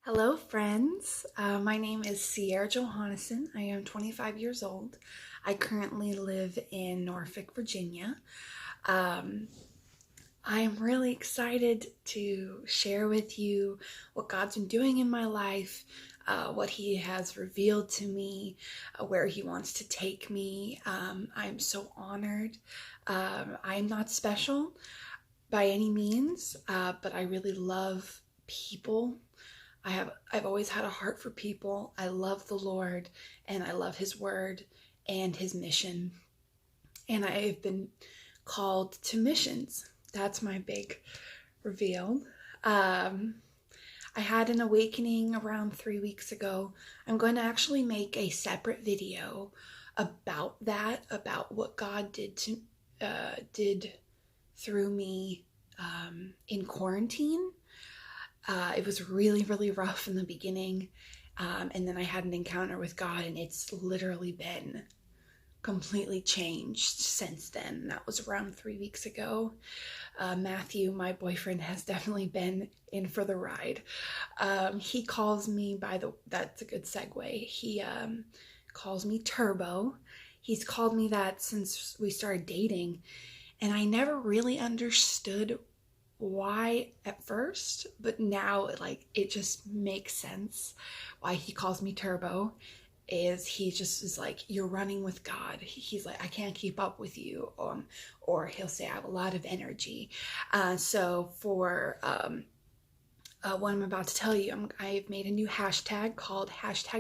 Hello, friends. My name is Sierra Johannesson. I am 25 years old. I currently live in Norfolk, Virginia. Um, I am really excited to share with you what God's been doing in my life, what He has revealed to me, where He wants to take me. I'm so honored. I'm not special by any means, but I really love people. I've always had a heart for people. I love the Lord and I love His word and His mission. And I have been called to missions. That's my big reveal. I had an awakening around 3 weeks ago. I'm going to actually make a separate video about that, about what God did through me in quarantine. It was really, really rough in the beginning. And then I had an encounter with God, and it's literally been completely changed since then. That was around 3 weeks ago. Matthew, my boyfriend, has definitely been in for the ride. He calls me that's a good segue. He calls me Turbo. He's called me that since we started dating, and I never really understood why at first, but now it just makes sense why he calls me Turbo. Is he just is like, you're running with God. He's like, I can't keep up with you, or he'll say, I have a lot of energy. So for what I'm about to tell you, I've made a new hashtag called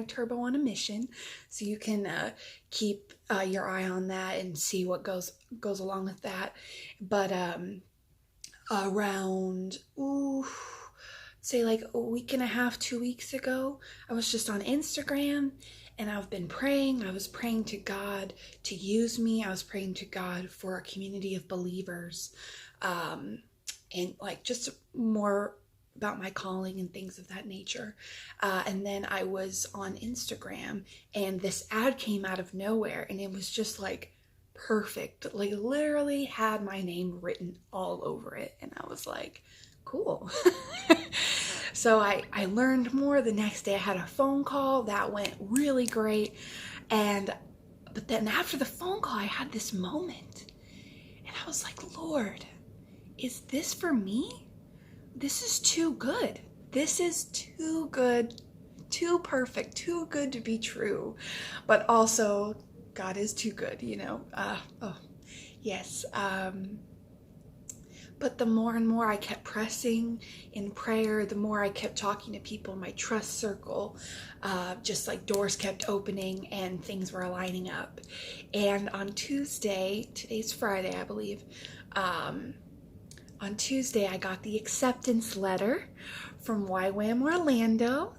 #Turbo on a Mission, so you can keep your eye on that and see what goes along with that. But around say like a week and a half, 2 weeks ago, I was just on Instagram and I've been praying. I was praying to God to use me. I was praying to God for a community of believers, and like just more about my calling and things of that nature. And then I was on Instagram and this ad came out of nowhere, and it was just like perfect, like literally had my name written all over it, and I was like, cool. So I learned more. The next day I had a phone call that went really great, but then after the phone call I had this moment, and I was like, Lord, is this for me? This is too good. This is too good, too perfect, too good to be true. But also, God is too good, oh, yes. But the more and more I kept pressing in prayer, the more I kept talking to people in my trust circle, just like doors kept opening and things were lining up. And on Tuesday, today's Friday, I believe, on Tuesday I got the acceptance letter from YWAM Orlando.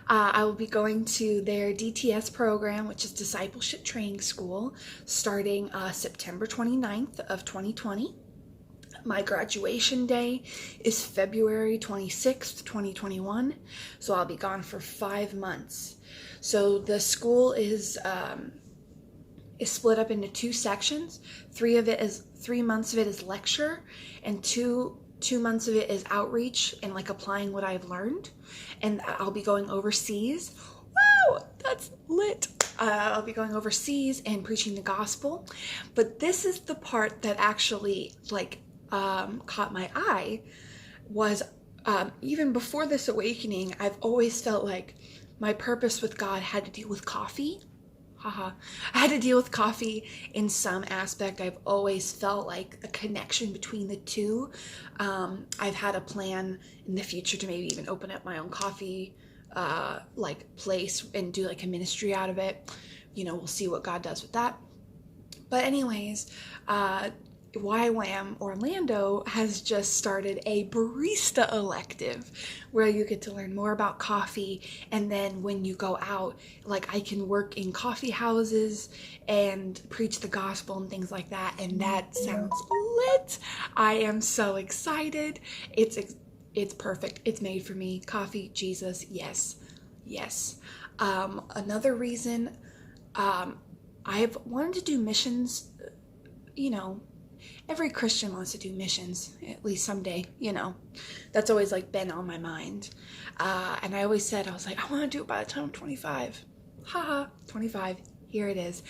I will be going to their DTS program, which is Discipleship Training School, starting September 29th of 2020. My graduation day is February 26th, 2021, so I'll be gone for 5 months. So the school is split up into 2 sections. 3 months of it is lecture, and two months of it is outreach and like applying what I've learned. And I'll be going overseas. Wow, that's lit. I'll be going overseas and preaching the gospel. But this is the part that actually caught my eye. Was even before this awakening, I've always felt like my purpose with God had to deal with coffee. I had to deal with coffee in some aspect. I've always felt like a connection between the two. I've had a plan in the future to maybe even open up my own coffee place and do like a ministry out of it. We'll see what God does with that. But anyways, YWAM Orlando has just started a barista elective where you get to learn more about coffee, and then when you go out, I can work in coffee houses and preach the gospel and things like that, and that sounds lit. I am so excited. It's perfect. It's made for me. Coffee, Jesus, yes. Another reason I've wanted to do missions, every Christian wants to do missions, at least someday, that's always like been on my mind. And I always said, I was like, I want to do it by the time I'm 25. Haha, 25, here it is.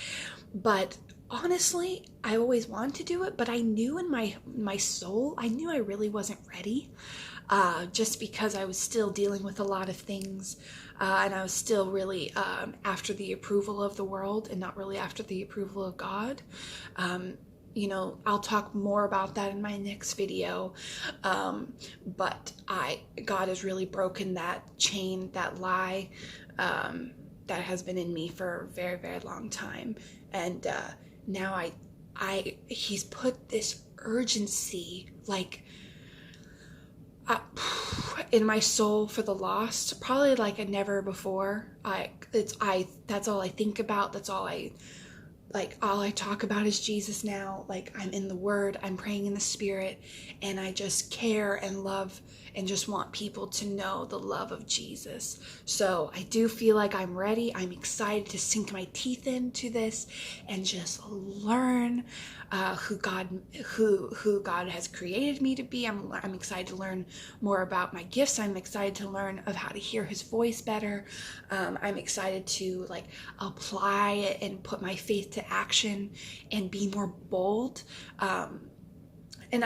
But honestly, I always wanted to do it, but I knew in my soul, I knew I really wasn't ready, just because I was still dealing with a lot of things, and I was still really after the approval of the world and not really after the approval of God. I'll talk more about that in my next video, but God has really broken that chain, that lie, that has been in me for a very, very long time. And now he's put this urgency, like, in my soul for the lost, probably like a never before. That's all I think about. That's all I talk about is Jesus now. Like, I'm in the Word, I'm praying in the Spirit, and I just care and love and just want people to know the love of Jesus. So I do feel like I'm ready. I'm excited to sink my teeth into this and just learn who God has created me to be. I'm excited to learn more about my gifts. I'm excited to learn of how to hear His voice better. I'm excited to apply it and put my faith to action and be more bold. And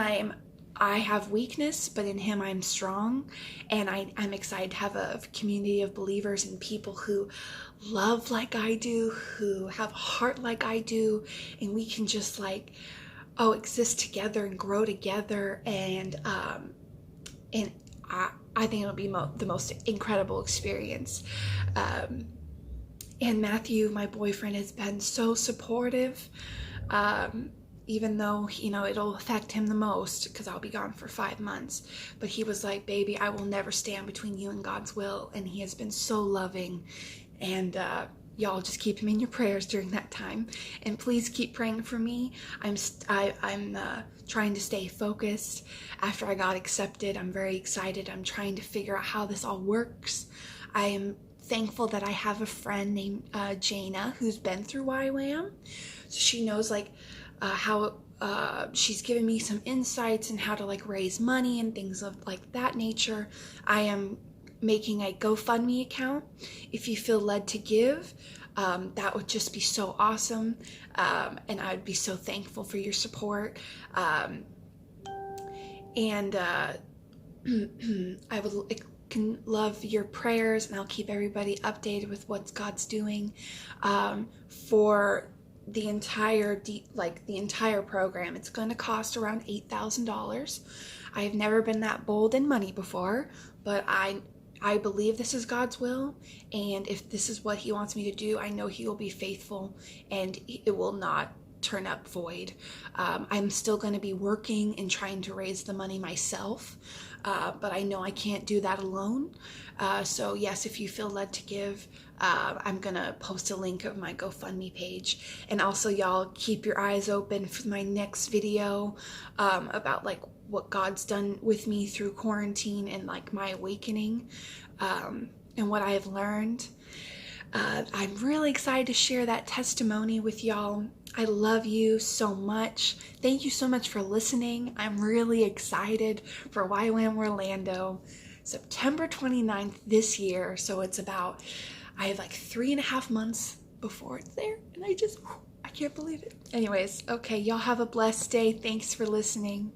I have weakness, but in Him I'm strong, and I'm excited to have a community of believers and people who love like I do, who have a heart like I do, and we can just exist together and grow together, and I think it'll be the most incredible experience. And Matthew, my boyfriend, has been so supportive. Even though, it'll affect him the most because I'll be gone for 5 months. But he was like, baby, I will never stand between you and God's will. And he has been so loving. And y'all just keep him in your prayers during that time. And please keep praying for me. I'm trying to stay focused. After I got accepted, I'm very excited. I'm trying to figure out how this all works. I am thankful that I have a friend named Jana who's been through YWAM. So she knows how she's given me some insights and how to raise money and things of that nature. I am making a GoFundMe account. If you feel led to give, that would just be so awesome, and I would be so thankful for your support. And I can love your prayers, and I'll keep everybody updated with what God's doing for the entire program. It's going to cost around $8,000. I have never been that bold in money before, but I believe this is God's will, and if this is what He wants me to do, I know He will be faithful and it will not turn up void. I'm still going to be working and trying to raise the money myself, but I know I can't do that alone. So yes, if you feel led to give, I'm gonna post a link of my GoFundMe page. And also, y'all, keep your eyes open for my next video about what God's done with me through quarantine and my awakening, and what I have learned. I'm really excited to share that testimony with y'all. I love you so much. Thank you so much for listening. I'm really excited for YWAM Orlando, September 29th this year. So I have 3.5 months before it's there, and I can't believe it. Anyways, okay, y'all have a blessed day. Thanks for listening.